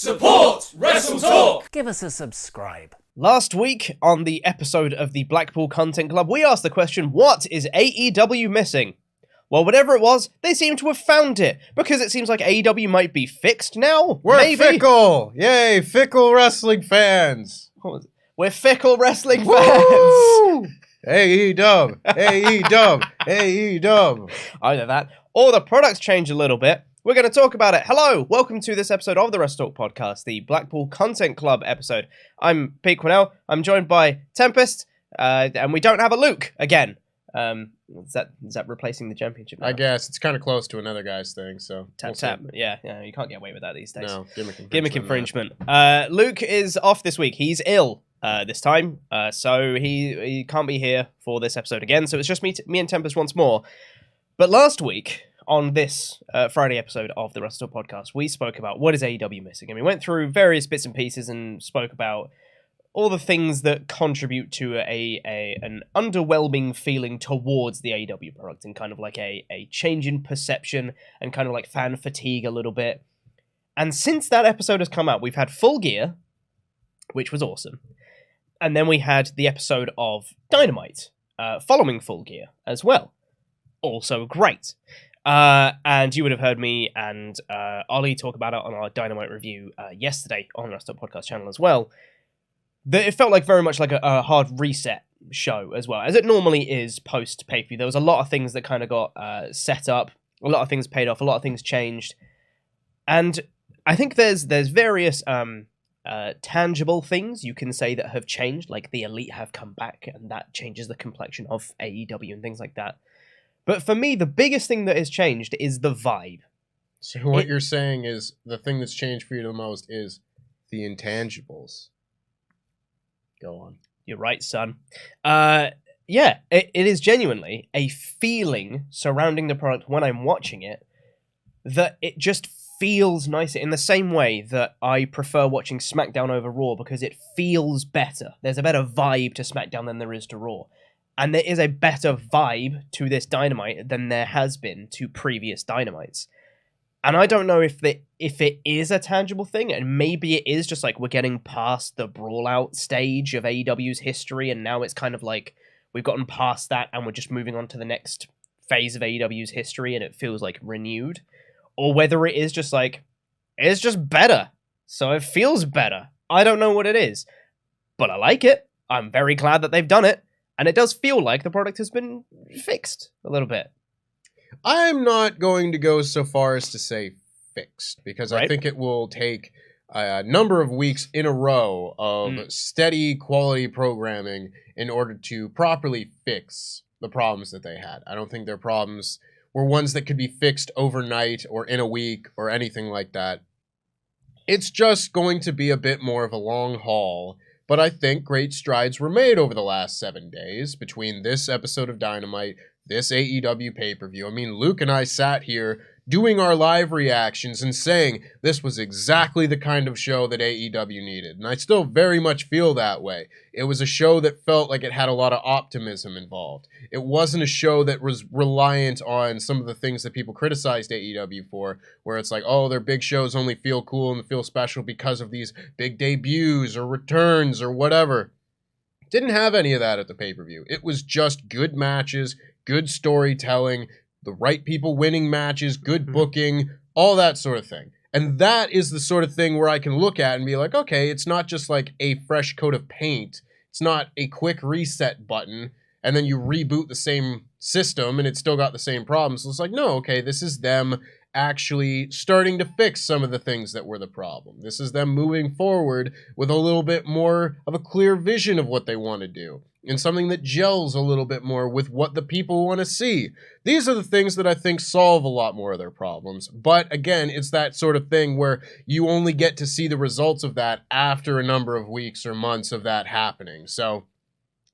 Support WrestleTalk! Give us a subscribe. Last week, on the episode of the Blackpool Content Club, we asked the question, what is AEW missing? Well, whatever it was, they seem to have found it, because it seems like AEW might be fixed now? We're maybe? fickle! Yay, fickle wrestling fans! We're fickle wrestling fans! Woo! AEW! AEW! AEW! Either that, or the products change a little bit. We're going to talk about it. Hello, welcome to this episode of the WrestleTalk Podcast, the Blackpool Content Club episode. I'm Pete Quinnell, I'm joined by Tempest, and we don't have a Luke again. Is that replacing the championship now? I guess. It's kind of close to another guy's thing, so... Tap. Yeah, you can't get away with that these days. No, gimmick infringement. Luke is off this week. He's ill this time, so he can't be here for this episode again, so it's just me and Tempest once more. But last week, on this Friday episode of the WrestleTalk Podcast, we spoke about what is AEW missing, and we went through various bits and pieces and spoke about all the things that contribute to an underwhelming feeling towards the AEW product, and kind of like a change in perception and kind of like fan fatigue a little bit. And since that episode has come out, we've had Full Gear, which was awesome. And then we had the episode of Dynamite, following Full Gear as well. Also great. And you would have heard me and Ollie talk about it on our Dynamite review yesterday on the WrestleTalk Podcast channel as well. It felt like very much like a hard reset show as well, as it normally is post pay-per-view. There was a lot of things that kind of got set up, a lot of things paid off, a lot of things changed. And I think there's various tangible things you can say that have changed, like the Elite have come back, and that changes the complexion of AEW and things like that. But for me, the biggest thing that has changed is the vibe. So what you're saying is the thing that's changed for you the most is the intangibles. Go on. You're right, son. Yeah, it is genuinely a feeling surrounding the product when I'm watching it that it just feels nicer, in the same way that I prefer watching SmackDown over Raw because it feels better. There's a better vibe to SmackDown than there is to Raw. And there is a better vibe to this Dynamite than there has been to previous Dynamites. And I don't know if it is a tangible thing, and maybe it is just like we're getting past the brawl-out stage of AEW's history, and now it's kind of like we've gotten past that and we're just moving on to the next phase of AEW's history, and it feels like renewed. Or whether it is just like, it's just better, so it feels better. I don't know what it is, but I like it. I'm very glad that they've done it. And it does feel like the product has been fixed a little bit. I'm not going to go so far as to say fixed, because I think it will take a number of weeks in a row of steady quality programming in order to properly fix the problems that they had. I don't think their problems were ones that could be fixed overnight or in a week or anything like that. It's just going to be a bit more of a long haul. But I think great strides were made over the last 7 days between this episode of Dynamite, this AEW pay-per-view. I mean, Luke and I sat here doing our live reactions and saying this was exactly the kind of show that AEW needed. And I still very much feel that way. It was a show that felt like it had a lot of optimism involved. It wasn't a show that was reliant on some of the things that people criticized AEW for, where it's like, oh, their big shows only feel cool and feel special because of these big debuts or returns or whatever. Didn't have any of that at the pay-per-view. It was just good matches, good storytelling, the right people winning matches, good booking, all that sort of thing. And that is the sort of thing where I can look at and be like, okay, it's not just like a fresh coat of paint. It's not a quick reset button, and then you reboot the same system and it's still got the same problems. So it's like, no, okay, this is them actually starting to fix some of the things that were the problem. This is them moving forward with a little bit more of a clear vision of what they want to do, and something that gels a little bit more with what the people want to see. These are the things that I think solve a lot more of their problems. But again, it's that sort of thing where you only get to see the results of that after a number of weeks or months of that happening. So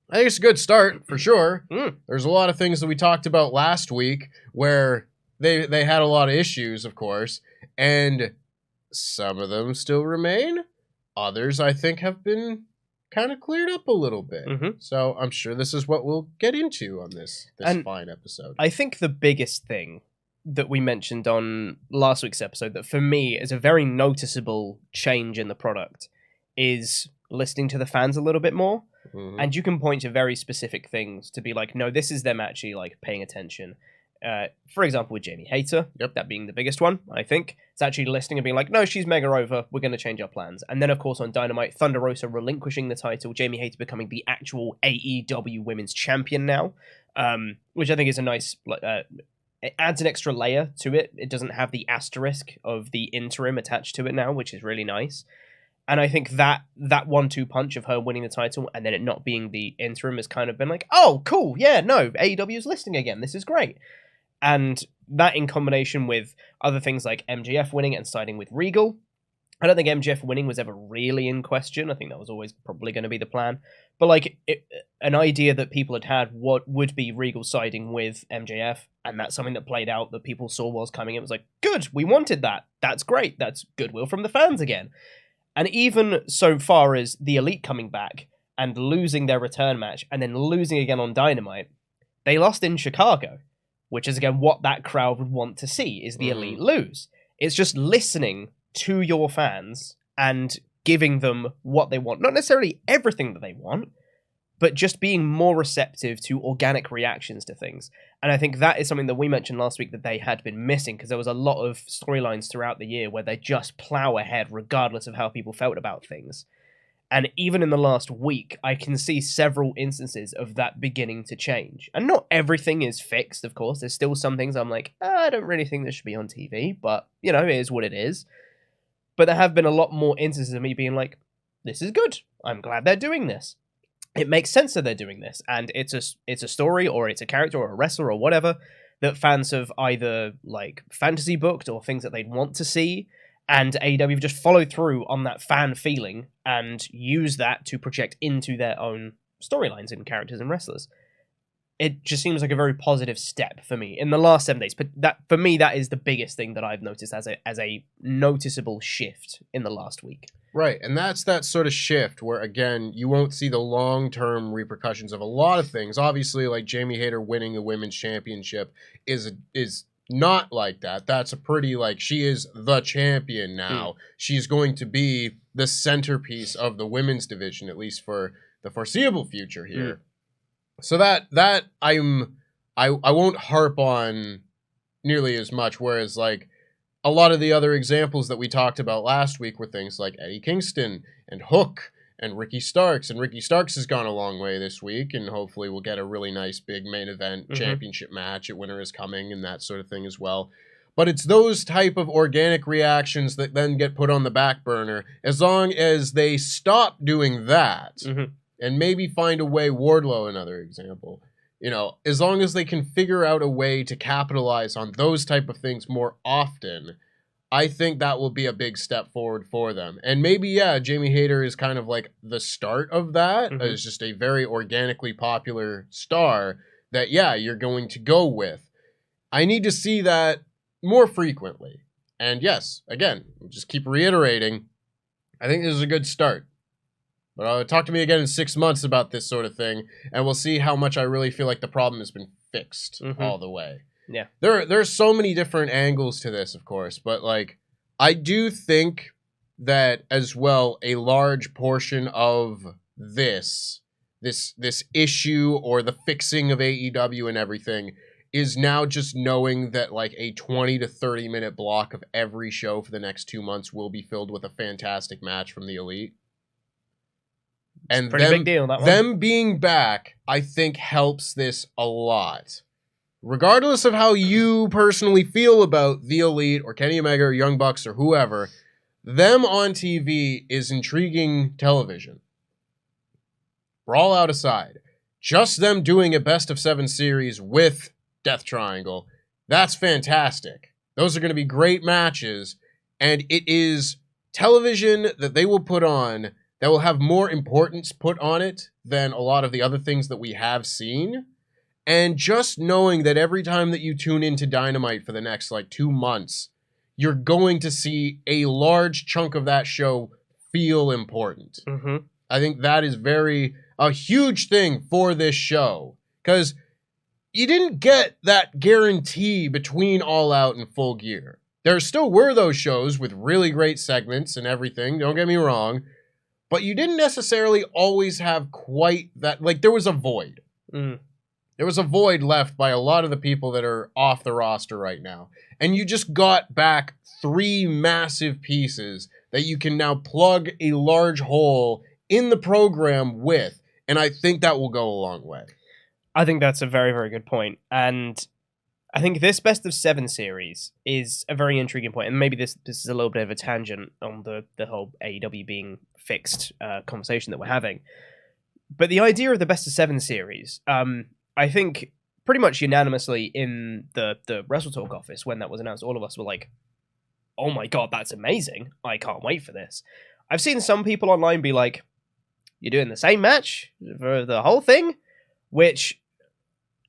I think it's a good start, for sure. There's a lot of things that we talked about last week where they had a lot of issues, of course, and some of them still remain. Others, I think, have been kind of cleared up a little bit. So I'm sure this is what we'll get into on this fine episode. I think the biggest thing that we mentioned on last week's episode that for me is a very noticeable change in the product is listening to the fans a little bit more. Mhm. And you can point to very specific things to be like, no, this is them actually like paying attention. For example, with Jamie Hayter, that being the biggest one, I think. It's actually listening and being like, no, she's mega over, we're going to change our plans. And then, of course, on Dynamite, Thunder Rosa relinquishing the title, Jamie Hayter becoming the actual AEW Women's Champion now, which I think is a nice... it adds an extra layer to it. It doesn't have the asterisk of the interim attached to it now, which is really nice. And I think that 1-2 punch of her winning the title and then it not being the interim has kind of been like, oh, cool, yeah, no, AEW is listening again, this is great. And that in combination with other things like MJF winning and siding with Regal. I don't think MJF winning was ever really in question. I think that was always probably going to be the plan. But like an idea that people had what would be Regal siding with MJF, and that's something that played out that people saw was coming. It was like, good, we wanted that. That's great. That's goodwill from the fans again. And even so far as the Elite coming back and losing their return match and then losing again on Dynamite, they lost in Chicago. Which is, again, what that crowd would want to see, is the Elite lose. It's just listening to your fans and giving them what they want. Not necessarily everything that they want, but just being more receptive to organic reactions to things. And I think that is something that we mentioned last week that they had been missing, because there was a lot of storylines throughout the year where they just plow ahead regardless of how people felt about things. And even in the last week, I can see several instances of that beginning to change. And not everything is fixed, of course. There's still some things I'm like, I don't really think this should be on TV. But, you know, it is what it is. But there have been a lot more instances of me being like, this is good. I'm glad they're doing this. It makes sense that they're doing this. And it's a story or it's a character or a wrestler or whatever that fans have either like fantasy booked or things that they'd want to see. And AEW just followed through on that fan feeling and use that to project into their own storylines and characters and wrestlers. It just seems like a very positive step for me in the last 7 days. But that, for me, that is the biggest thing that I've noticed as a noticeable shift in the last week. Right, and that's that sort of shift where, again, you won't see the long-term repercussions of a lot of things. Obviously, like Jamie Hayter winning the Women's Championship is not like that. That's a pretty, like, she is the champion now. She's going to be the centerpiece of the women's division, at least for the foreseeable future here. So that I won't harp on nearly as much, whereas, like, a lot of the other examples that we talked about last week were things like Eddie Kingston and Hook and Ricky Starks. And Ricky Starks has gone a long way this week, and hopefully we'll get a really nice big main event championship match at Winter is Coming and that sort of thing as well. But it's those type of organic reactions that then get put on the back burner. As long as they stop doing that and maybe find a way, Wardlow, another example, you know, as long as they can figure out a way to capitalize on those type of things more often, I think that will be a big step forward for them. And maybe, yeah, Jamie Hayter is kind of like the start of that. It's just a very organically popular star that, yeah, you're going to go with. I need to see that more frequently. And yes, again, just keep reiterating, I think this is a good start. But talk to me again in 6 months about this sort of thing, and we'll see how much I really feel like the problem has been fixed all the way. Yeah. There's so many different angles to this, of course, but like I do think that as well a large portion of this issue or the fixing of AEW and everything is now just knowing that like a 20 to 30 minute block of every show for the next 2 months will be filled with a fantastic match from the Elite. And pretty big deal, that one. Them being back, I think, helps this a lot. Regardless of how you personally feel about the Elite or Kenny Omega or Young Bucks or whoever, them on TV is intriguing television. Brawl out aside, just them doing a best of 7 series with Death Triangle, that's fantastic. Those are going to be great matches, and it is television that they will put on that will have more importance put on it than a lot of the other things that we have seen. And just knowing that every time that you tune into Dynamite for the next like 2 months, you're going to see a large chunk of that show feel important. I think that is a huge thing for this show. Because you didn't get that guarantee between All Out and Full Gear. There still were those shows with really great segments and everything, don't get me wrong, but you didn't necessarily always have quite that, like, there was a void. Mm. There was a void left by a lot of the people that are off the roster right now. And you just got back 3 massive pieces that you can now plug a large hole in the program with, and I think that will go a long way. I think that's a very, very good point. And I think this Best of 7 series is a very intriguing point. And maybe this is a little bit of a tangent on the whole AEW being fixed conversation that we're having. But the idea of the Best of 7 series, I think pretty much unanimously in the WrestleTalk office, when that was announced, all of us were like, oh my god, that's amazing. I can't wait for this. I've seen some people online be like, you're doing the same match for the whole thing? Which,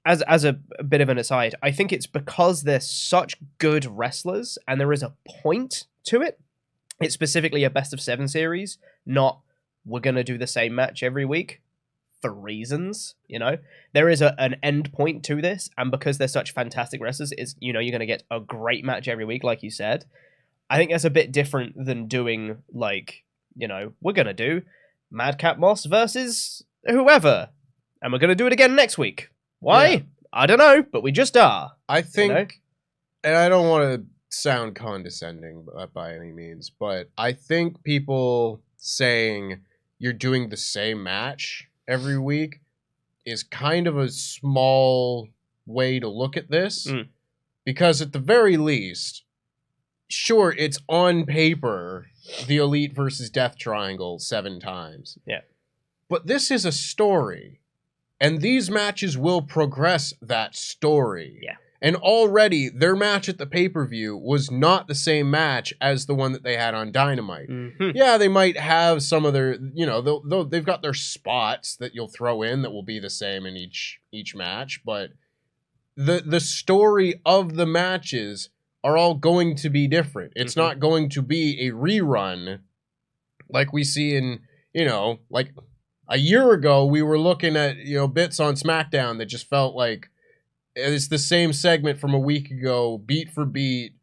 as a bit of an aside, I think it's because they're such good wrestlers and there is a point to it. It's specifically a Best of 7 series, not we're going to do the same match every week for reasons, you know? There is an end point to this, and because they're such fantastic wrestlers, you're going to get a great match every week, like you said. I think that's a bit different than doing, like, we're going to do Madcap Moss versus whoever, and we're going to do it again next week. Why? Yeah. I don't know, but we just are. I think, and I don't want to sound condescending by any means, but I think people saying you're doing the same match every week is kind of a small way to look at this, because at the very least, sure, it's on paper the Elite versus Death Triangle 7 times. Yeah. But this is a story, and these matches will progress that story. Yeah. And already, their match at the pay-per-view was not the same match as the one that they had on Dynamite. Mm-hmm. Yeah, they might have some of their, they've got their spots that you'll throw in that will be the same in each match, but the story of the matches are all going to be different. It's not going to be a rerun like we see in, like a year ago, we were looking at, bits on SmackDown that just felt like it's the same segment from a week ago, beat for beat,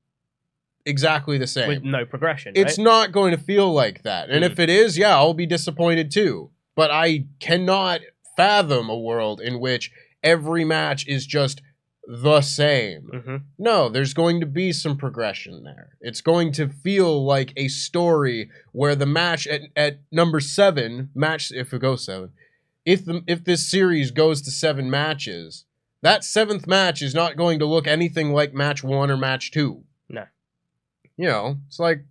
exactly the same. With no progression, It's right? not going to feel like that. And if it is, yeah, I'll be disappointed too. But I cannot fathom a world in which every match is just the same. Mm-hmm. No, there's going to be some progression there. It's going to feel like a story where the match at number 7, if it goes 7, if this series goes to 7 matches, that 7th match is not going to look anything like match 1 or match 2. No. It's like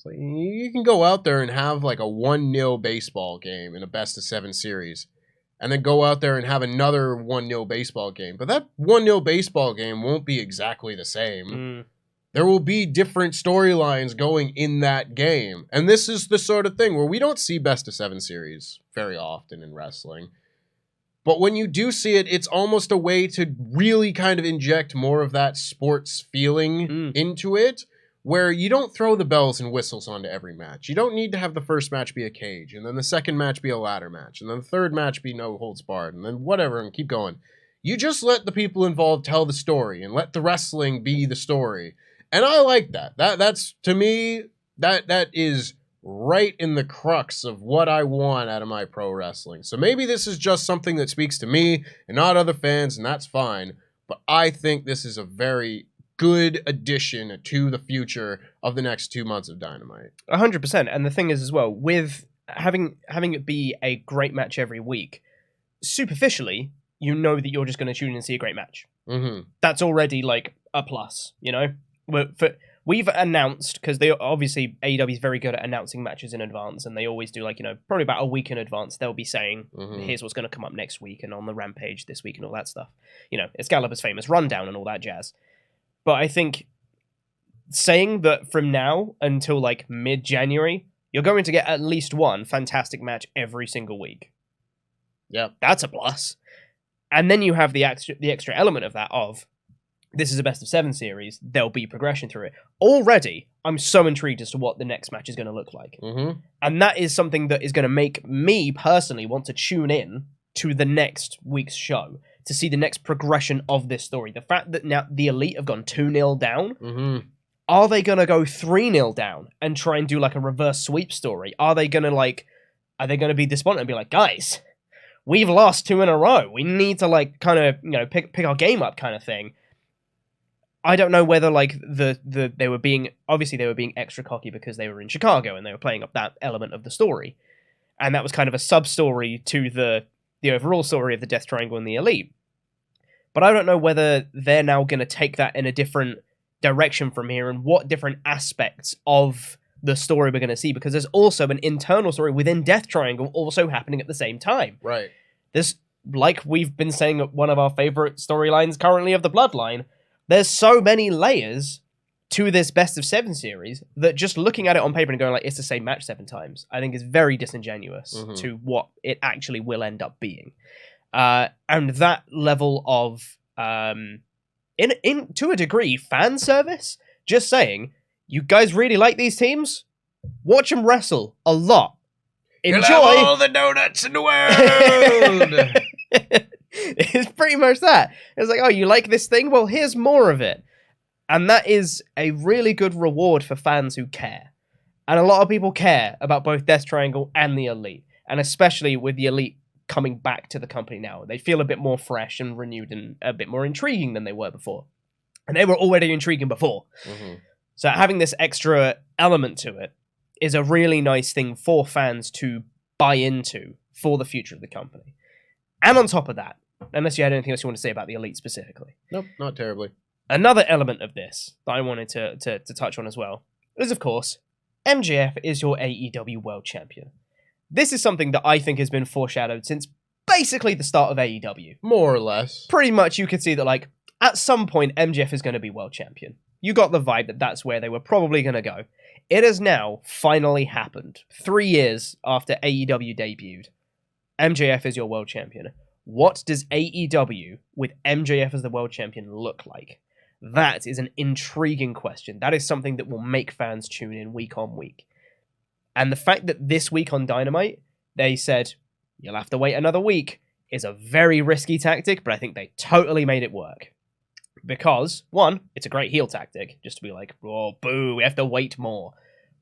you can go out there and have like a 1-0 baseball game in a best of 7 series, and then go out there and have another 1-0 baseball game. But that 1-0 baseball game won't be exactly the same. There will be different storylines going in that game. And this is the sort of thing where we don't see best of 7 series very often in wrestling. But when you do see it, it's almost a way to really kind of inject more of that sports feeling into it, where you don't throw the bells and whistles onto every match. You don't need to have the first match be a cage, and then the second match be a ladder match, and then the third match be no holds barred, and then whatever, and keep going. You just let the people involved tell the story, and let the wrestling be the story. And I like that. That's, to me, that is right in the crux of what I want out of my pro wrestling. So maybe this is just something that speaks to me and not other fans, and that's fine. But I think this is a very good addition to the future of the next 2 months of Dynamite. 100%. And the thing is as well, with having it be a great match every week, superficially, you know that you're just going to tune in and see a great match. Mm-hmm. That's already like a plus, We've announced, because they obviously AEW is very good at announcing matches in advance, and they always do probably about a week in advance. They'll be saying, here's what's going to come up next week and on the Rampage this week and all that stuff. Excalibur's famous rundown and all that jazz. But I think saying that from now until like mid-January, you're going to get at least one fantastic match every single week. Yeah, that's a plus. And then you have the extra element of that of, this is a best of 7 series, there'll be progression through it. Already, I'm so intrigued as to what the next match is going to look like. And that is something that is going to make me personally want to tune in to the next week's show. to see the next progression of this story. The fact that now the Elite have gone 2-0 down, are they going to go 3-0 down and try and do like a reverse sweep story? Are they going to be despondent and be like, guys, we've lost 2 in a row. We need to like kind of, pick our game up kind of thing. I don't know whether like they were being extra cocky because they were in Chicago and they were playing up that element of the story. And that was kind of a sub-story to the overall story of the Death Triangle and the Elite. But I don't know whether they're now going to take that in a different direction from here and what different aspects of the story we're going to see, because there's also an internal story within Death Triangle also happening at the same time. Right. This, like we've been saying, one of our favorite storylines currently of the Bloodline, there's so many layers to this Best of 7 series that just looking at it on paper and going like, it's the same match 7 times, I think is very disingenuous to what it actually will end up being. And that level of, to a degree, fan service, just saying, you guys really like these teams? Watch them wrestle a lot. Enjoy. You'll have all the donuts in the world. It's pretty much that. It's like, oh, you like this thing? Well, here's more of it. And that is a really good reward for fans who care. And a lot of people care about both Death Triangle and the Elite. And especially with the Elite coming back to the company now. They feel a bit more fresh and renewed and a bit more intriguing than they were before. And they were already intriguing before. So having this extra element to it is a really nice thing for fans to buy into for the future of the company. And on top of that, unless you had anything else you want to say about the Elite specifically. Nope, not terribly. Another element of this that I wanted to touch on as well is, of course, MJF is your AEW World Champion. This is something that I think has been foreshadowed since basically the start of AEW. More or less. Pretty much you could see that, like, at some point MJF is going to be World Champion. You got the vibe that that's where they were probably going to go. It has now finally happened. 3 years after AEW debuted, MJF is your World Champion. What does AEW with MJF as the World Champion look like? That is an intriguing question. That is something that will make fans tune in week on week. And the fact that this week on Dynamite, they said, you'll have to wait another week, is a very risky tactic, but I think they totally made it work. Because, one, it's a great heel tactic, just to be like, oh, boo, we have to wait more.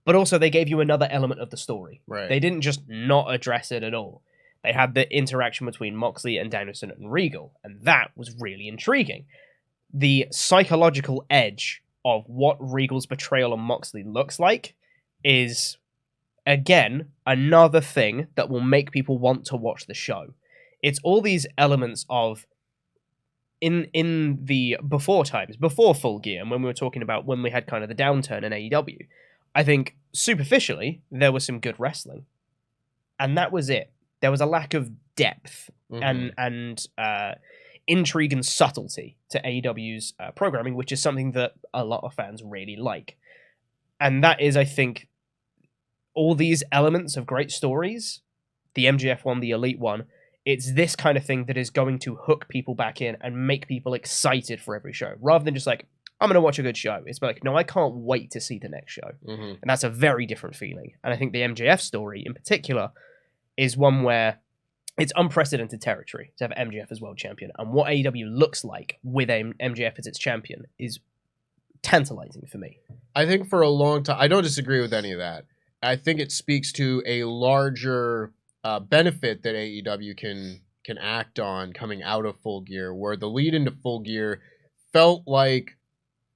But also, they gave you another element of the story. Right. They didn't just not address it at all. They had the interaction between Moxley and Danielson and Regal, and that was really intriguing. The psychological edge of what Regal's betrayal on Moxley looks like is, again, another thing that will make people want to watch the show. It's all these elements of, in the before times, before Full Gear, and when we were talking about when we had kind of the downturn in AEW, I think superficially there was some good wrestling, and that was it. There was a lack of depth and intrigue and subtlety to AEW's programming, which is something that a lot of fans really like. And that is, I think, all these elements of great stories, the MJF one, the Elite one, it's this kind of thing that is going to hook people back in and make people excited for every show, rather than just like, I'm going to watch a good show. It's like, no, I can't wait to see the next show. And that's a very different feeling. And I think the MJF story in particular is one where it's unprecedented territory to have MJF as world champion. And what AEW looks like with MJF as its champion is tantalizing for me. I think for a long time, I don't disagree with any of that. I think it speaks to a larger benefit that AEW can act on coming out of Full Gear, where the lead into Full Gear felt like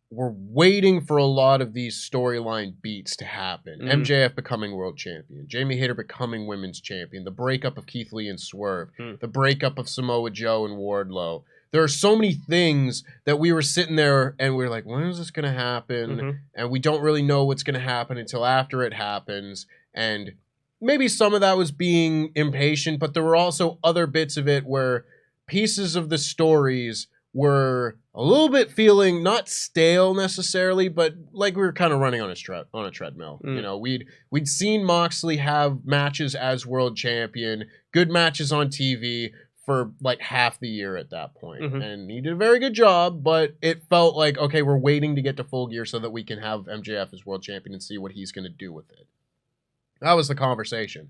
we're waiting for a lot of these storyline beats to happen. MJF becoming world champion, Jamie Hayter becoming women's champion, the breakup of Keith Lee and Swerve, the breakup of Samoa Joe and Wardlow. There are so many things that we were sitting there and we were like, when is this going to happen? And we don't really know what's going to happen until after it happens. And maybe some of that was being impatient, but there were also other bits of it where pieces of the stories were a little bit feeling not stale necessarily, but like we were kind of running on a treadmill. You know, we'd seen Moxley have matches as world champion, good matches on TV for like half the year at that point. And he did a very good job, but it felt like, okay, we're waiting to get to Full Gear so that we can have MJF as world champion and see what he's going to do with it. That was the conversation.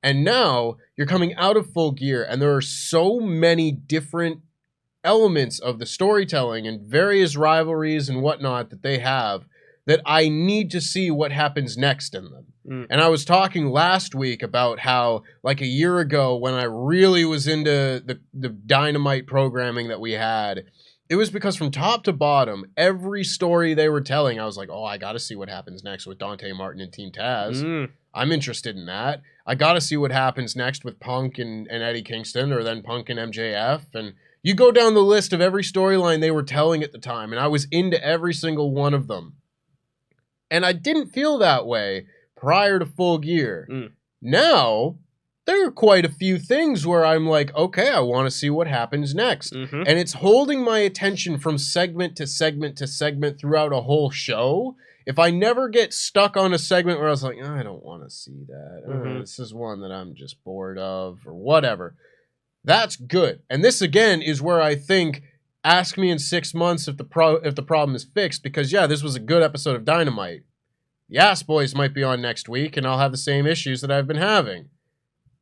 And now you're coming out of Full Gear and there are so many different elements of the storytelling and various rivalries and whatnot that they have that I need to see what happens next in them. And I was talking last week about how, like a year ago, when I really was into the Dynamite programming that we had, it was because from top to bottom, every story they were telling, I was like, oh, I got to see what happens next with Dante Martin and Team Taz. I'm interested in that. I got to see what happens next with Punk and Eddie Kingston, or then Punk and MJF. And you go down the list of every storyline they were telling at the time, and I was into every single one of them. And I didn't feel that way prior to Full Gear. Now, there are quite a few things where I'm like, okay, I want to see what happens next. And it's holding my attention from segment to segment to segment throughout a whole show. If I never get stuck on a segment where I was like, oh, I don't want to see that. This is one that I'm just bored of or whatever. That's good. And this, again, is where I think, ask me in 6 months if the problem is fixed, because, yeah, this was a good episode of Dynamite. The Ass Boys might be on next week, and I'll have the same issues that I've been having.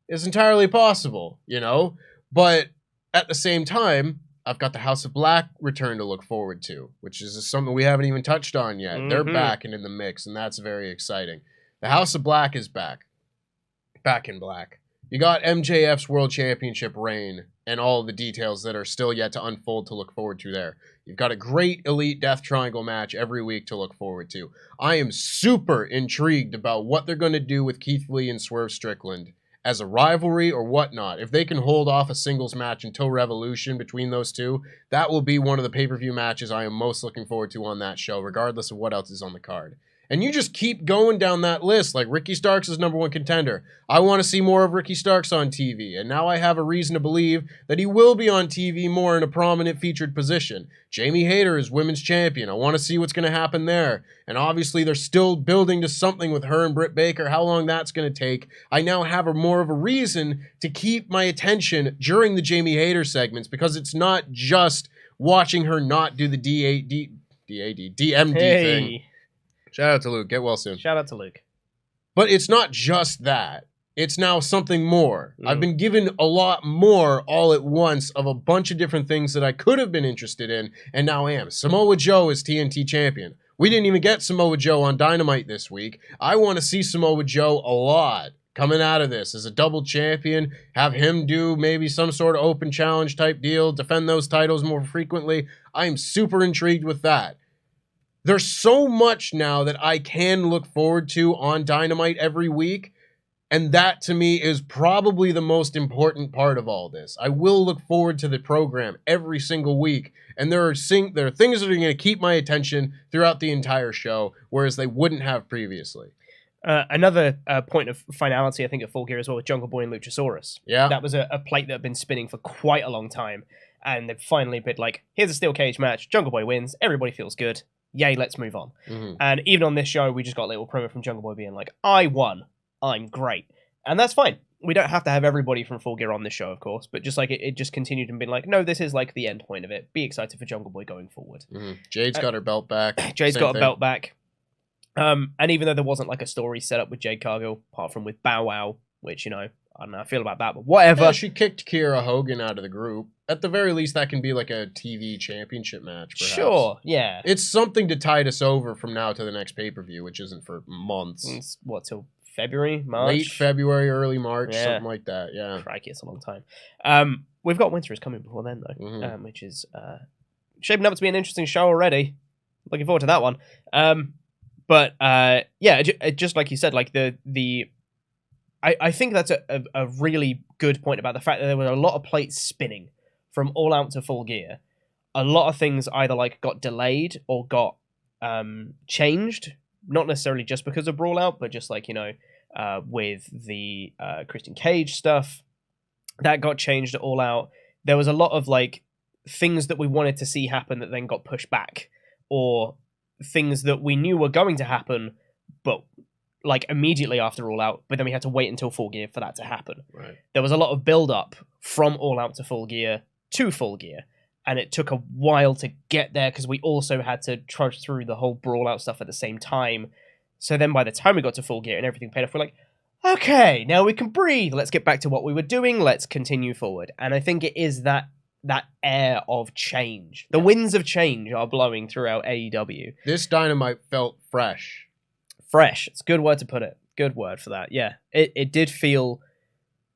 It's entirely possible, you know? But at the same time, I've got the House of Black return to look forward to, which is something we haven't even touched on yet. They're back and in the mix, and that's very exciting. The House of Black is back. Back in black. You got MJF's World Championship reign and all the details that are still yet to unfold to look forward to there. You've got a great Elite Death Triangle match every week to look forward to. I am super intrigued about what they're going to do with Keith Lee and Swerve Strickland as a rivalry or whatnot. If they can hold off a singles match until Revolution between those two, that will be one of the pay-per-view matches I am most looking forward to on that show, regardless of what else is on the card. And you just keep going down that list. Like, Ricky Starks is #1 contender. I want to see more of Ricky Starks on TV. And now I have a reason to believe that he will be on TV more in a prominent featured position. Jamie Hayter is women's champion. I want to see what's going to happen there. And obviously they're still building to something with her and Britt Baker. How long that's going to take. I now have more of a reason to keep my attention during the Jamie Hayter segments, because it's not just watching her not do the DMD thing. Shout out to Luke. Get well soon. Shout out to Luke. But it's not just that. It's now something more. I've been given a lot more all at once of a bunch of different things that I could have been interested in, and now am. Samoa Joe is TNT champion. We didn't even get Samoa Joe on Dynamite this week. I want to see Samoa Joe a lot coming out of this as a double champion, have him do maybe some sort of open challenge type deal, defend those titles more frequently. I'm super intrigued with that. There's so much now that I can look forward to on Dynamite every week, and that to me is probably the most important part of all this. I will look forward to the program every single week, and there are things that are going to keep my attention throughout the entire show, whereas they wouldn't have previously. Another point of finality, I think, at Full Gear as well, with Jungle Boy and Luchasaurus. Yeah. That was a plate that had been spinning for quite a long time, and they've finally been like, here's a steel cage match, Jungle Boy wins, everybody feels good. Yay, let's move on. And even on this show, we just got a little promo from Jungle Boy being like, I won. I'm great. And that's fine. We don't have to have everybody from Full Gear on this show, of course, but just like it just continued and been like, no, this is like the end point of it. Be excited for Jungle Boy going forward. Jade's got her belt back. Jade's got a belt back. And even though there wasn't like a story set up with Jade Cargill, apart from with Bow Wow, which, you know, I don't know how I feel about that, but whatever. Yeah, she kicked Kiera Hogan out of the group. At the very least, that can be like a TV championship match, perhaps. Sure, yeah. It's something to tide us over from now to the next pay-per-view, which isn't for months. It's, what, till February, March? Late February, early March, something like that, yeah. Crikey, it's a long time. We've got Winter is coming before then, though, which is shaping up to be an interesting show already. Looking forward to that one. But yeah, just like you said, like I think that's a really good point about the fact that there were a lot of plates spinning from All Out to Full Gear. A lot of things either like got delayed or got changed, not necessarily just because of Brawl Out, but just like, you know, with the Christian Cage stuff that got changed at All Out. There was a lot of like things that we wanted to see happen that then got pushed back, or things that we knew were going to happen, but like immediately after All Out, but then we had to wait until Full Gear for that to happen. Right. There was a lot of build-up from All Out to Full Gear, and it took a while to get there because we also had to trudge through the whole Brawl Out stuff at the same time. So then by the time we got to Full Gear and everything paid off, we're like, okay, now we can breathe. Let's get back to what we were doing. Let's continue forward. And I think it is that that air of change. The winds of change are blowing throughout AEW. This Dynamite felt fresh. Fresh. It's a good word to put it. Good word for that. Yeah. It did feel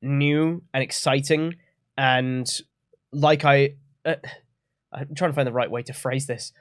new and exciting, and like I'm trying to find the right way to phrase this,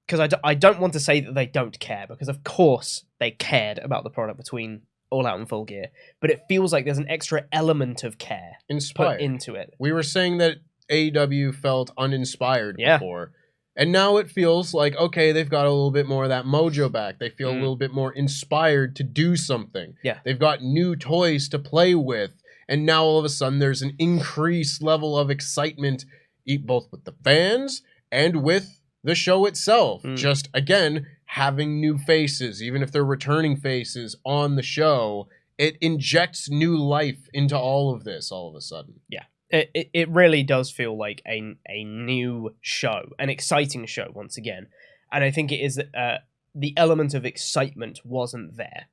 because I don't want to say that they don't care, because of course they cared about the product between All Out and Full Gear, but it feels like there's an extra element of care put into it. We were saying that AEW felt uninspired before, and now it feels like, okay, they've got a little bit more of that mojo back. They feel a little bit more inspired to do something. Yeah. They've got new toys to play with, and now all of a sudden there's an increased level of excitement, both with the fans and with the show itself. Just, again, having new faces, even if they're returning faces on the show, it injects new life into all of this all of a sudden. Yeah. It really does feel like a new show, an exciting show once again. And I think it is the element of excitement wasn't there.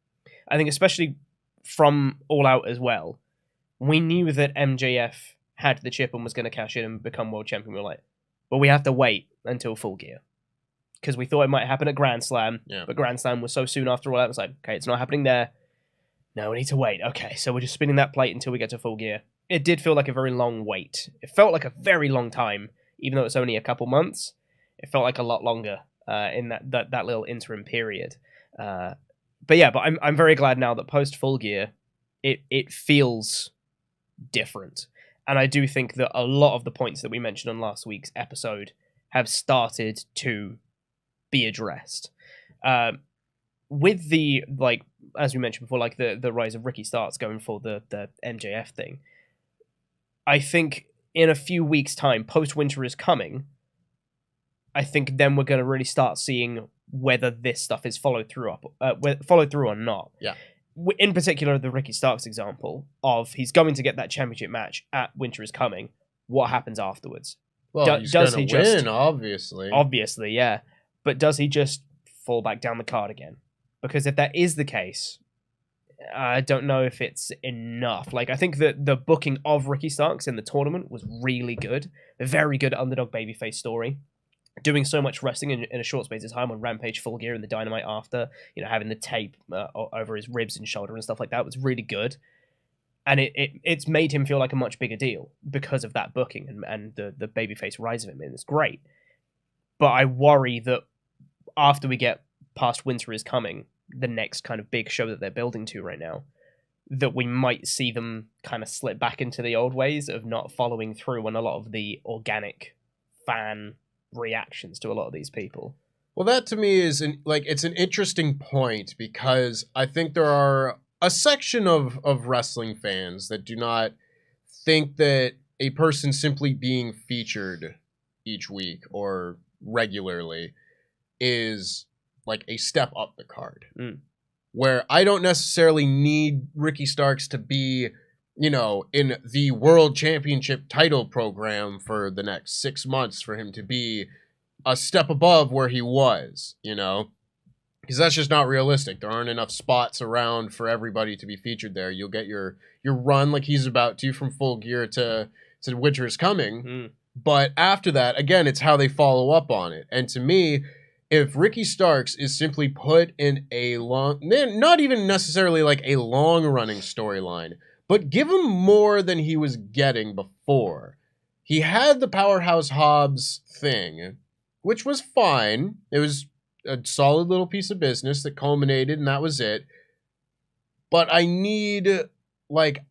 I think especially from All Out as well, we knew that MJF had the chip and was going to cash in and become world champion. We were like, but we have to wait until Full Gear. Because we thought it might happen at Grand Slam, but Grand Slam was so soon after All Out. It was like, okay, it's not happening there. No, we need to wait. Okay, so we're just spinning that plate until we get to Full Gear. It did feel like a very long wait. It felt like a very long time, even though it's only a couple months. It felt like a lot longer in that little interim period. But I'm very glad now that post Full Gear, it feels different. And I do think that a lot of the points that we mentioned on last week's episode have started to be addressed. With the, like, as we mentioned before, like the rise of Ricky Starks going for the MJF thing, I think in a few weeks' time, post Winter is Coming, I think then we're going to really start seeing whether this stuff is followed through or not. Yeah. In particular, the Ricky Starks example of he's going to get that championship match at Winter is Coming. What happens afterwards? Well, he's going to win, obviously. Obviously, yeah. But does he just fall back down the card again? Because if that is the case, I don't know if it's enough. Like, I think that the booking of Ricky Starks in the tournament was really good. A very good underdog babyface story. Doing so much wrestling in a short space of time on Rampage, Full Gear, and the Dynamite after, having the tape over his ribs and shoulder and stuff like that was really good. And it's made him feel like a much bigger deal because of that booking and the babyface rise of him, and it's great. But I worry that after we get past Winter is Coming, the next kind of big show that they're building to right now, that we might see them kind of slip back into the old ways of not following through on a lot of the organic fan reactions to a lot of these people. Well, that to me is it's an interesting point, because I think there are a section of wrestling fans that do not think that a person simply being featured each week or regularly is like a step up the card. Where I don't necessarily need Ricky Starks to be, in the World Championship title program for the next 6 months for him to be a step above where he was, because that's just not realistic. There aren't enough spots around for everybody to be featured there. You'll get your run like he's about to from Full Gear to Winter is Coming. But after that, again, it's how they follow up on it. And to me, if Ricky Starks is simply put in a not even necessarily like a long-running storyline, but give him more than he was getting before. He had the Powerhouse Hobbs thing, which was fine. It was a solid little piece of business that culminated, and that was it. But I need,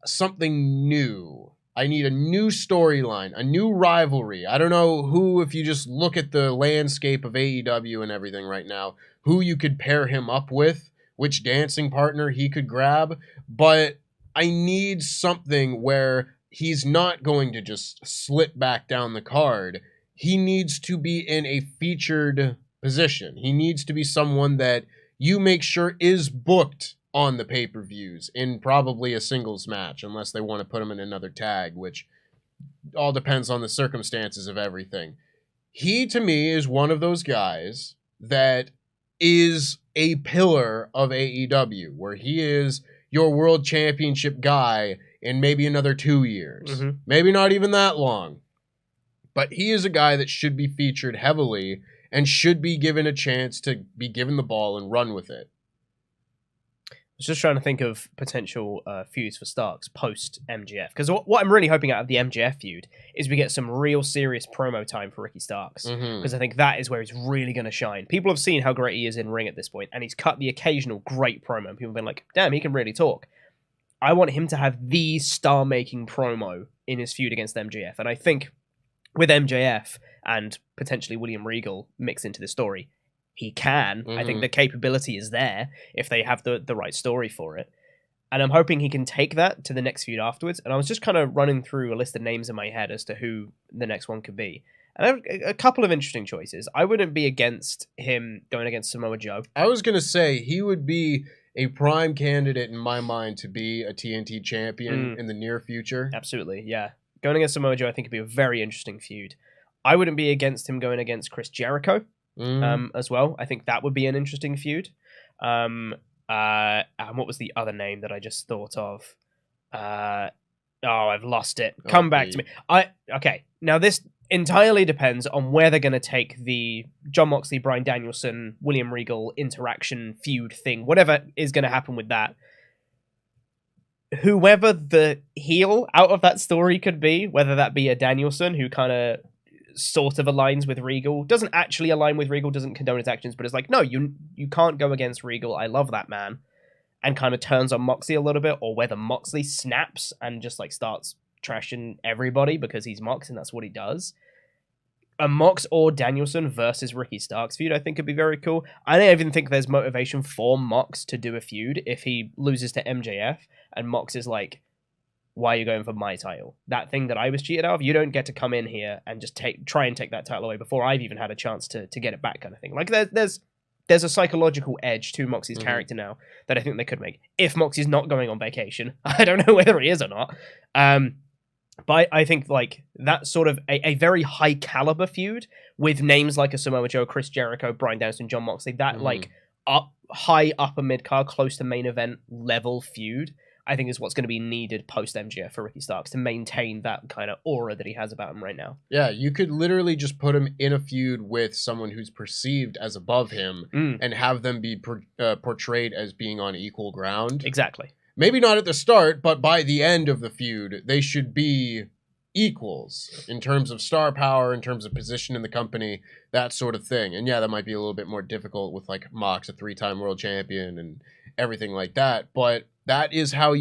something new. I need a new storyline, a new rivalry. I don't know who, if you just look at the landscape of AEW and everything right now, who you could pair him up with, which dancing partner he could grab, but I need something where he's not going to just slip back down the card. He needs to be in a featured position. He needs to be someone that you make sure is booked on the pay-per-views in probably a singles match, unless they want to put him in another tag, which all depends on the circumstances of everything. He, to me, is one of those guys that is a pillar of AEW, where he is your world championship guy in maybe another 2 years. Maybe not even that long. But he is a guy that should be featured heavily and should be given a chance to be given the ball and run with it. I was just trying to think of potential feuds for Starks post MJF, because what I'm really hoping out of the MJF feud is we get some real serious promo time for Ricky Starks, because I think that is where he's really going to shine. People have seen how great he is in ring at this point, and he's cut the occasional great promo, and people have been like, damn, he can really talk. I want him to have the star-making promo in his feud against MJF, and I think with MJF and potentially William Regal mixed into the story, he can. I think the capability is there if they have the right story for it. And I'm hoping he can take that to the next feud afterwards. And I was just kind of running through a list of names in my head as to who the next one could be. And I have a couple of interesting choices. I wouldn't be against him going against Samoa Joe. I was going to say he would be a prime candidate in my mind to be a TNT champion in the near future. Absolutely, yeah. Going against Samoa Joe I think would be a very interesting feud. I wouldn't be against him going against Chris Jericho. As well. I think that would be an interesting feud. And what was the other name that I just thought of? I've lost it. Come back to me. Okay. Now this entirely depends on where they're going to take the Jon Moxley, Bryan Danielson, William Regal interaction feud thing. Whatever is going to happen with that. Whoever the heel out of that story could be, whether that be a Danielson who kind of sort of aligns with Regal, doesn't actually align with Regal, doesn't condone his actions, but it's like, no, you can't go against Regal, I love that man, and kind of turns on Moxley a little bit, or whether Moxley snaps and just like starts trashing everybody because he's Mox and that's what he does. A Mox or Danielson versus Ricky Starks feud I think could be very cool. I don't even think there's motivation for Mox to do a feud if he loses to MJF and Mox is like, why are you going for my title? That thing that I was cheated out of, you don't get to come in here and just try and take that title away before I've even had a chance to get it back, kind of thing. Like there's a psychological edge to Moxie's character now that I think they could make. If Moxie's not going on vacation, I don't know whether he is or not. But I think like that's sort of a very high caliber feud with names like a Samoa Joe, Chris Jericho, Bryan Danielson, Jon Moxley. That like high upper mid card, close to main event level feud, I think is what's going to be needed post MJF for Ricky Starks to maintain that kind of aura that he has about him right now. Yeah, you could literally just put him in a feud with someone who's perceived as above him and have them be portrayed as being on equal ground. Exactly. Maybe not at the start, but by the end of the feud, they should be equals in terms of star power, in terms of position in the company, that sort of thing. And yeah, that might be a little bit more difficult with like Mox, a 3-time world champion and everything like that. But that is how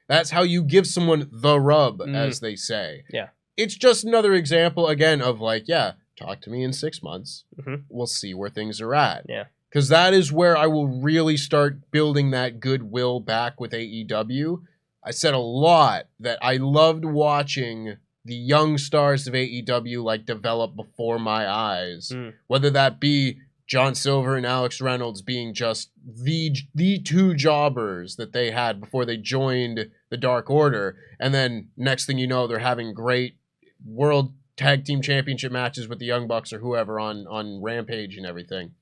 that's how you give someone the rub, as they say. Yeah. It's just another example, again, of like, yeah, talk to me in 6 months. We'll see where things are at. Yeah. Because that is where I will really start building that goodwill back with AEW. I said a lot that I loved watching the young stars of AEW like develop before my eyes. Whether that be John Silver and Alex Reynolds being just the two jobbers that they had before they joined the Dark Order. And then next thing you know, they're having great World Tag Team Championship matches with the Young Bucks or whoever on Rampage and everything.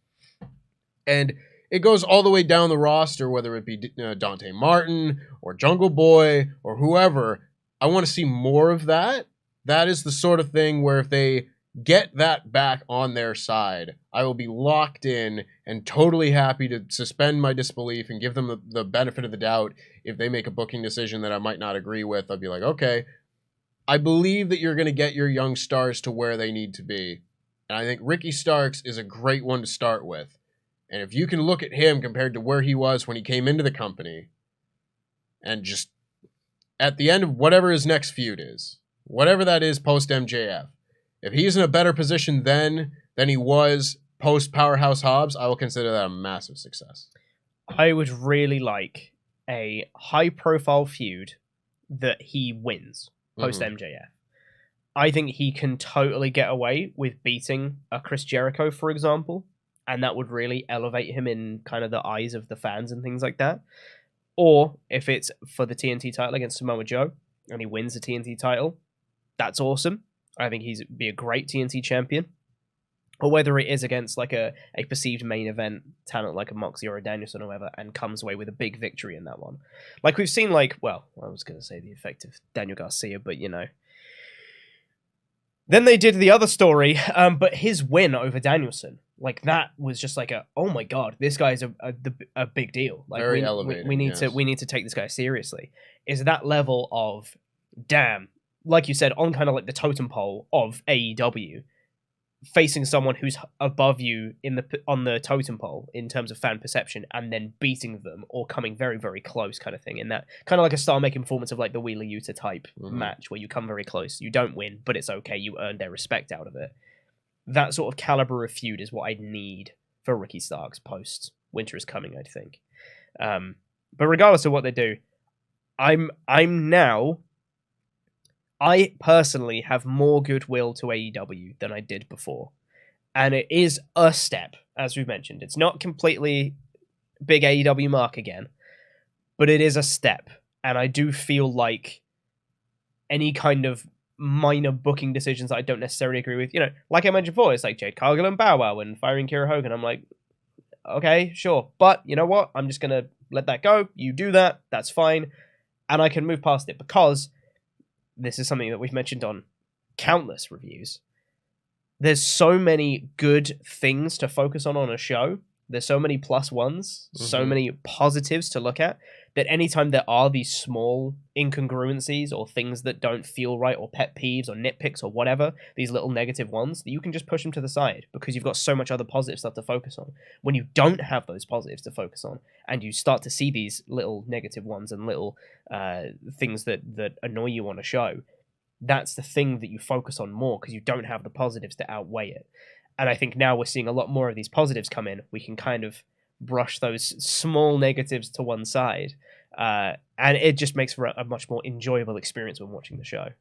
And it goes all the way down the roster, whether it be Dante Martin or Jungle Boy or whoever. I want to see more of that. That is the sort of thing where if they get that back on their side, I will be locked in and totally happy to suspend my disbelief and give them the benefit of the doubt. If they make a booking decision that I might not agree with, I'll be like, okay, I believe that you're going to get your young stars to where they need to be. And I think Ricky Starks is a great one to start with. And if you can look at him compared to where he was when he came into the company, and just at the end of whatever his next feud is, whatever that is post MJF, if he's in a better position then than he was post Powerhouse Hobbs, I will consider that a massive success. I would really like a high profile feud that he wins post MJF. I think he can totally get away with beating a Chris Jericho, for example. And that would really elevate him in kind of the eyes of the fans and things like that. Or if it's for the TNT title against Samoa Joe and he wins the TNT title, that's awesome. I think he'd be a great TNT champion. Or whether it is against like a perceived main event talent like a Moxie or a Danielson or whatever and comes away with a big victory in that one. Like we've seen like, well, I was going to say the effect of Daniel Garcia, but you know. Then they did the other story, but his win over Danielson, like that was just like oh my god, this guy's a big deal. Like Very elevating, we need yes. to take this guy seriously. Is that level of damn, like you said, on kind of like the totem pole of AEW, facing someone who's above you on the totem pole in terms of fan perception, and then beating them or coming very, very close, kind of thing. In that kind of like a star-making performance of like the Wheeler Yuta type match, where you come very close, you don't win, but it's okay, you earned their respect out of it. That sort of caliber of feud is what I need for Ricky Starks post Winter is Coming, I think. But regardless of what they do, I personally have more goodwill to AEW than I did before. And it is a step, as we've mentioned. It's not completely big AEW mark again, but it is a step. And I do feel like any kind of minor booking decisions that I don't necessarily agree with, like I mentioned before, it's like Jade Cargill and Bow Wow and firing Kira Hogan. I'm like, okay, sure. But you know what? I'm just going to let that go. You do that. That's fine. And I can move past it because this is something that we've mentioned on countless reviews. There's so many good things to focus on a show. There's so many plus ones, so many positives to look at, that anytime there are these small incongruencies or things that don't feel right or pet peeves or nitpicks or whatever, these little negative ones, that you can just push them to the side because you've got so much other positive stuff to focus on. When you don't have those positives to focus on and you start to see these little negative ones and little things that annoy you on a show, that's the thing that you focus on more because you don't have the positives to outweigh it. And I think now we're seeing a lot more of these positives come in. We can kind of brush those small negatives to one side. And it just makes for a much more enjoyable experience when watching the show.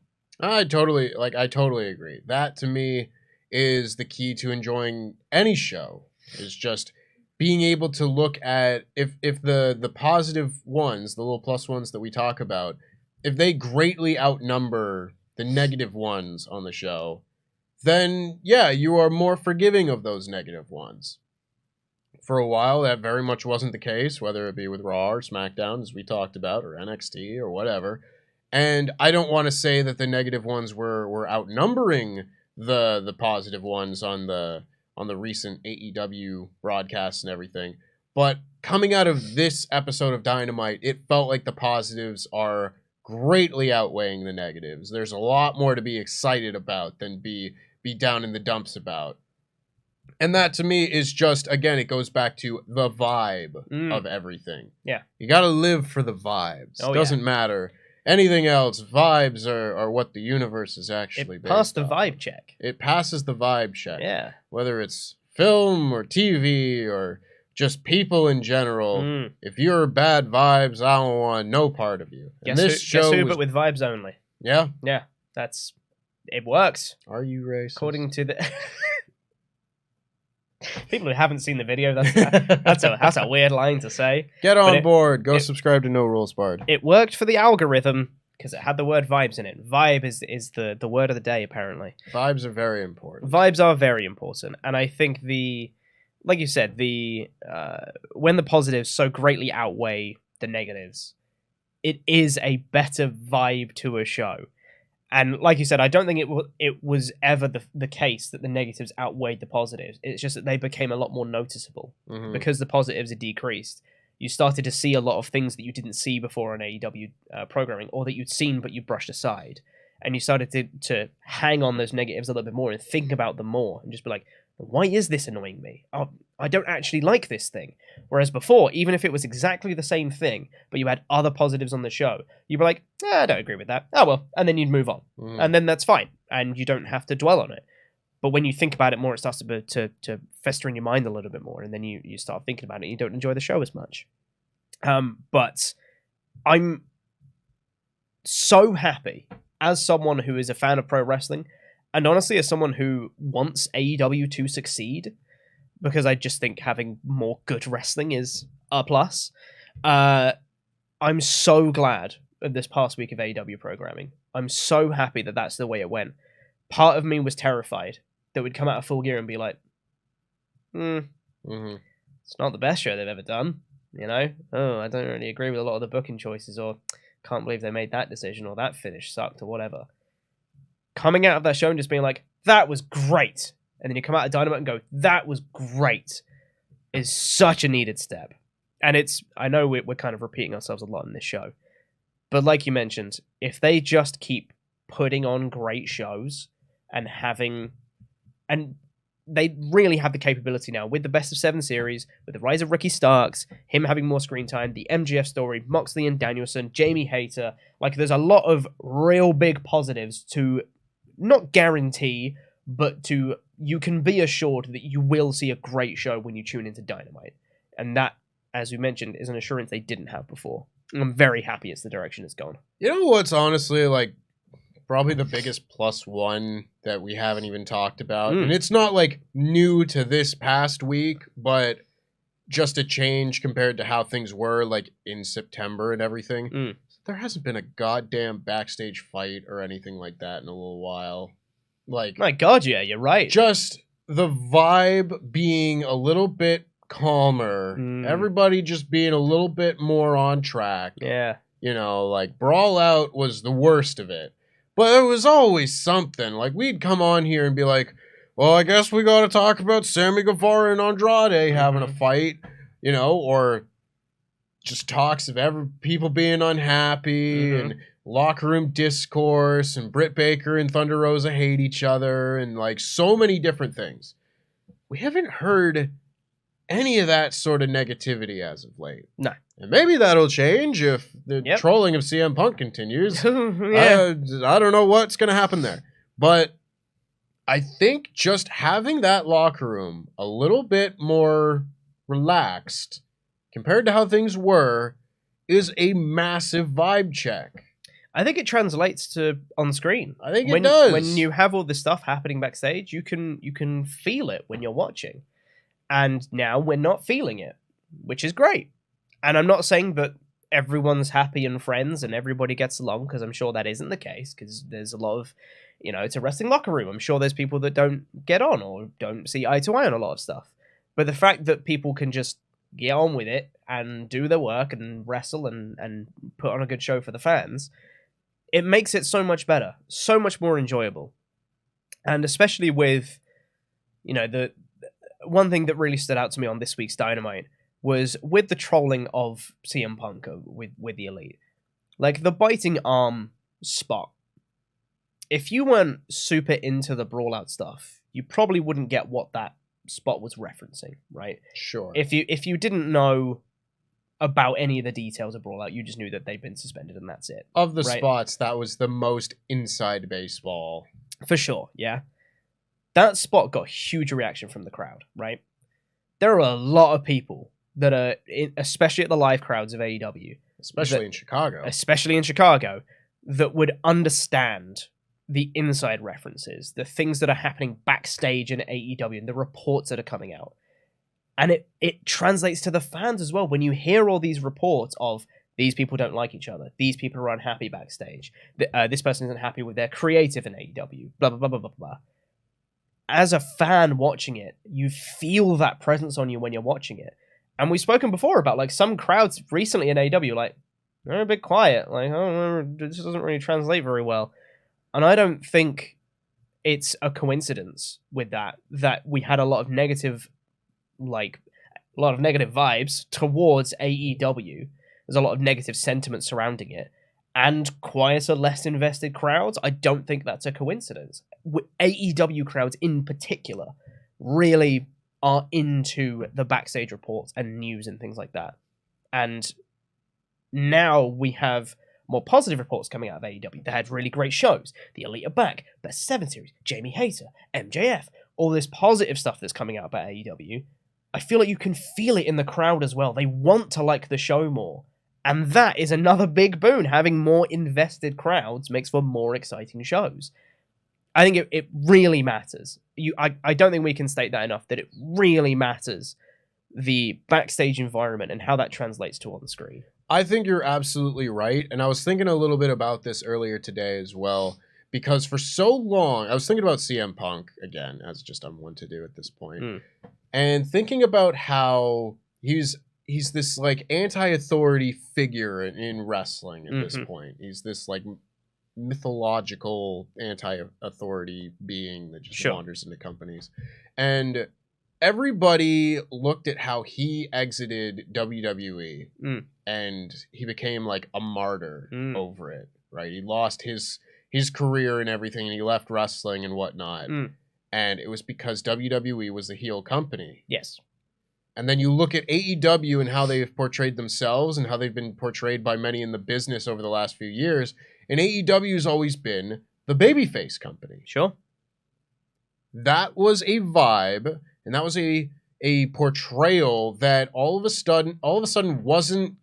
I totally agree. That to me is the key to enjoying any show, is just being able to look at if the positive ones, the little plus ones that we talk about, if they greatly outnumber the negative ones on the show, then yeah, you are more forgiving of those negative ones. For a while, that very much wasn't the case, whether it be with Raw or SmackDown, as we talked about, or NXT or whatever. And I don't want to say that the negative ones were outnumbering the positive ones on the recent AEW broadcasts and everything. But coming out of this episode of Dynamite, it felt like the positives are greatly outweighing the negatives. There's a lot more to be excited about than be down in the dumps about. And that to me is just, again, it goes back to the vibe of everything. Yeah. You got to live for the vibes. It doesn't matter anything else. Vibes are what the universe is actually based on. It passed the vibe check. It passes the vibe check. Yeah. Whether it's film or TV or just people in general. If you're bad vibes, I don't want no part of you. And Guess who, but with vibes only. Yeah? Yeah. It works. Are you racist? According to the... People who haven't seen the video, that's a weird line to say. Get on board. Go subscribe to No Rules Bard. It worked for the algorithm because it had the word vibes in it. Vibe is the word of the day, apparently. Vibes are very important. Vibes are very important. And I think like you said, when the positives so greatly outweigh the negatives, it is a better vibe to a show. And like you said, I don't think it was ever the case that the negatives outweighed the positives. It's just that they became a lot more noticeable because the positives are decreased. You started to see a lot of things that you didn't see before on AEW programming, or that you'd seen but you brushed aside. And you started to hang on those negatives a little bit more and think about them more and just be like, why is this annoying me? Oh, I don't actually like this thing. Whereas before, even if it was exactly the same thing, but you had other positives on the show, you'd be like, I don't agree with that. Oh, well. And then you'd move on. And then that's fine. And you don't have to dwell on it. But when you think about it more, it starts to fester in your mind a little bit more. And then you start thinking about it and you don't enjoy the show as much. But I'm so happy as someone who is a fan of pro wrestling, and honestly, as someone who wants AEW to succeed, because I just think having more good wrestling is a plus, I'm so glad of this past week of AEW programming. I'm so happy that that's the way it went. Part of me was terrified that we'd come out of Full Gear and be like, it's not the best show they've ever done, I don't really agree with a lot of the booking choices, or can't believe they made that decision, or that finish sucked, or whatever. coming out of that show and just being like, that was great. And then you come out of Dynamite and go, that was great, is such a needed step. And I know we're kind of repeating ourselves a lot in this show. But like you mentioned, if they just keep putting on great shows and they really have the capability now with the Best of 7 series, with the rise of Ricky Starks, him having more screen time, the MGF story, Moxley and Danielson, Jamie Hayter. Like, there's a lot of real big positives to not guarantee, but you can be assured that you will see a great show when you tune into Dynamite. And that, as we mentioned, is an assurance they didn't have before. And I'm very happy it's the direction it's gone. You know what's honestly, like, probably the biggest plus one that we haven't even talked about? And it's not, like, new to this past week, but just a change compared to how things were, like, in September and everything. There hasn't been a goddamn backstage fight or anything like that in a little while. Like, my God, yeah, you're right. Just the vibe being a little bit calmer. Everybody just being a little bit more on track. Yeah. You know, like, Brawl Out was the worst of it. But there was always something. Like, we'd come on here and be like, well, I guess we got to talk about Sammy Guevara and Andrade having a fight, you know, or just talks of people being unhappy and locker room discourse and Britt Baker and Thunder Rosa hate each other and, like, so many different things. We haven't heard any of that sort of negativity as of late. No. And maybe that'll change if the trolling of CM Punk continues. Yeah. I don't know what's going to happen there. But I think just having that locker room a little bit more relaxed compared to how things were is a massive vibe check. I think it translates to on screen. I think it does. When you have all this stuff happening backstage, you can feel it when you're watching. And now we're not feeling it, which is great. And I'm not saying that everyone's happy and friends and everybody gets along, because I'm sure that isn't the case, because there's a lot of, you know, it's a wrestling locker room. I'm sure there's people that don't get on or don't see eye to eye on a lot of stuff. But the fact that people can just get on with it and do their work and wrestle and put on a good show for the fans, it makes it so much better, so much more enjoyable. And especially with, you know, the one thing that really stood out to me on this week's Dynamite was with the trolling of CM Punk with the Elite. Like, the biting arm spot. If you weren't super into the Brawl Out stuff, you probably wouldn't get what that spot was referencing, right? Sure. If you didn't know about any of the details of Brawl Out, you just knew that they'd been suspended and that's it. Of the spots, that was the most inside baseball. For sure, yeah. That spot got a huge reaction from the crowd, right? There are a lot of people that are, especially at the live crowds of AEW. Especially in Chicago, that would understand the inside references, the things that are happening backstage in AEW, and the reports that are coming out. And it translates to the fans as well. When you hear all these reports of these people don't like each other, these people are unhappy backstage, this person isn't happy with their creative in AEW, blah, blah, blah, blah, blah, blah. As a fan watching it, you feel that presence on you when you're watching it. And we've spoken before about, like, some crowds recently in AEW, like, they're a bit quiet. Like, oh, this doesn't really translate very well. And I don't think it's a coincidence with that we had a lot of negative vibes towards AEW. There's a lot of negative sentiment surrounding it. And quieter, less invested crowds, I don't think that's a coincidence. AEW crowds in particular really are into the backstage reports and news and things like that. And now we have more positive reports coming out of AEW. They had really great shows. The Elite are back. Best 7 series. Jamie Hayter. MJF. All this positive stuff that's coming out about AEW. I feel like you can feel it in the crowd as well. They want to like the show more. And that is another big boon. Having more invested crowds makes for more exciting shows. I think it really matters. I don't think we can state that enough, that it really matters, the backstage environment and how that translates to on screen. I think you're absolutely right. And I was thinking a little bit about this earlier today as well, because for so long, I was thinking about CM Punk again, as just I'm one to do at this point, and thinking about how he's this, like, anti-authority figure in wrestling at this point. He's this, like, mythological anti-authority being that just Sure. wanders into companies. And everybody looked at how he exited WWE and he became like a martyr over it, right? He lost his career and everything, and he left wrestling and whatnot. And it was because WWE was the heel company. Yes. And then you look at AEW and how they've portrayed themselves and how they've been portrayed by many in the business over the last few years. And AEW has always been the babyface company. Sure. That was a vibe, and that was a portrayal that all of a sudden wasn't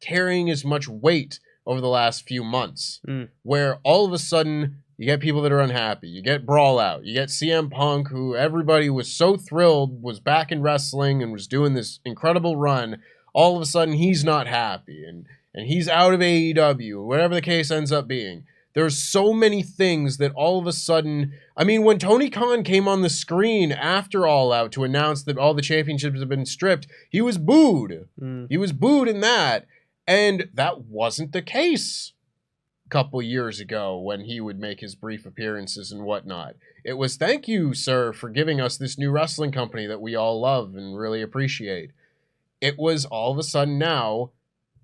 carrying as much weight over the last few months. Where all of a sudden you get people that are unhappy. You get Brawl Out. You get CM Punk, who everybody was so thrilled was back in wrestling and was doing this incredible run. All of a sudden, he's not happy, and he's out of AEW, whatever the case ends up being. There's so many things that all of a sudden... I mean, when Tony Khan came on the screen after All Out to announce that all the championships have been stripped, he was booed. He was booed in that, and that wasn't the case couple years ago when he would make his brief appearances and whatnot. It was, thank you, sir, for giving us this new wrestling company that we all love and really appreciate. It was all of a sudden now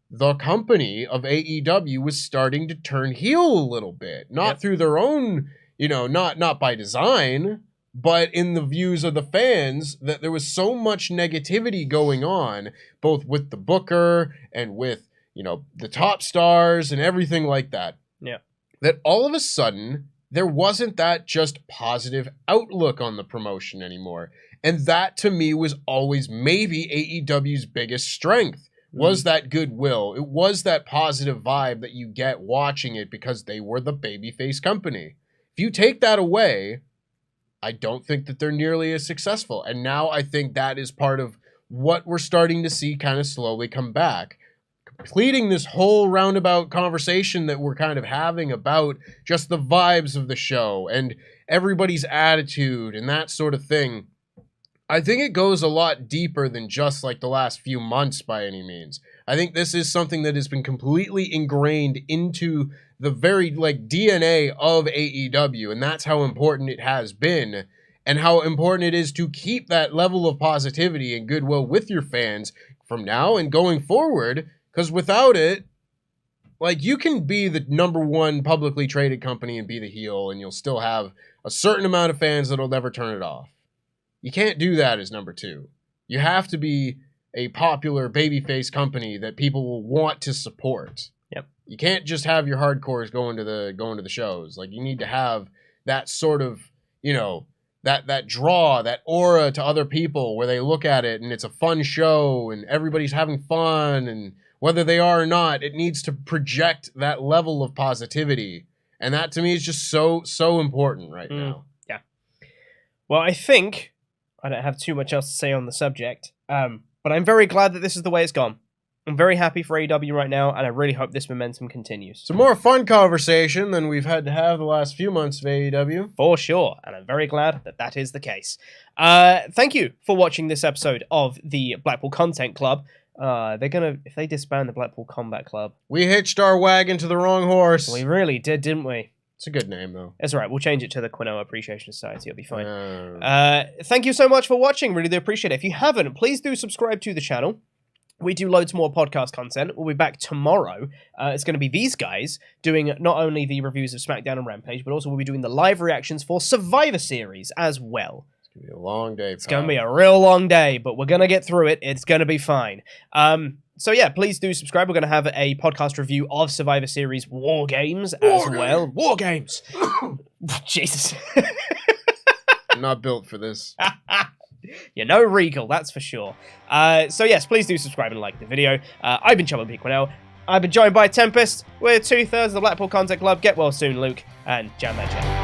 the company of AEW was starting to turn heel a little bit. Not through their own, not by design, but in the views of the fans, that there was so much negativity going on, both with the booker and with the top stars and everything like that. Yeah. That all of a sudden, there wasn't that just positive outlook on the promotion anymore. And that, to me, was always maybe AEW's biggest strength, was that goodwill. It was that positive vibe that you get watching it because they were the babyface company. If you take that away, I don't think that they're nearly as successful. And now I think that is part of what we're starting to see kind of slowly come back. Completing this whole roundabout conversation that we're kind of having about just the vibes of the show and everybody's attitude and that sort of thing. I think it goes a lot deeper than just like the last few months by any means. I think this is something that has been completely ingrained into the very DNA of AEW, and that's how important it has been and how important it is to keep that level of positivity and goodwill with your fans from now and going forward. Because without it, you can be the number one publicly traded company and be the heel, and you'll still have a certain amount of fans that'll never turn it off. You can't do that as number two. You have to be a popular babyface company that people will want to support. Yep. You can't just have your hardcores going to the shows. You need to have that sort of, that draw, that aura to other people where they look at it and it's a fun show and everybody's having fun, and whether they are or not, it needs to project that level of positivity. And that to me is just so important right now. Yeah. Well, I think I don't have too much else to say on the subject, but I'm very glad that this is the way it's gone. I'm very happy for AEW right now, and I really hope this momentum continues. It's a more fun conversation than we've had to have the last few months of AEW. For sure, and I'm very glad that that is the case. Thank you for watching this episode of the Blackpool Content Club. If they disband the Blackpool Combat Club... We hitched our wagon to the wrong horse. We really did, didn't we? It's a good name, though. That's all right. We'll change it to the Quinoa Appreciation Society. It'll be fine. Thank you so much for watching. Really do appreciate it. If you haven't, please do subscribe to the channel. We do loads more podcast content. We'll be back tomorrow. It's going to be these guys doing not only the reviews of SmackDown and Rampage, but also we'll be doing the live reactions for Survivor Series as well. It's going to be a long day, It's going to be a real long day, but we're going to get through it. It's going to be fine. So yeah, please do subscribe. We're going to have a podcast review of Survivor Series War Games as well. War Games! Jesus. I'm not built for this. You're no Regal, that's for sure. So yes, please do subscribe and like the video. I've been Chubba Quinell. I've been joined by Tempest. We're 2/3 of the Blackpool Content Club. Get well soon, Luke, and jam that jet.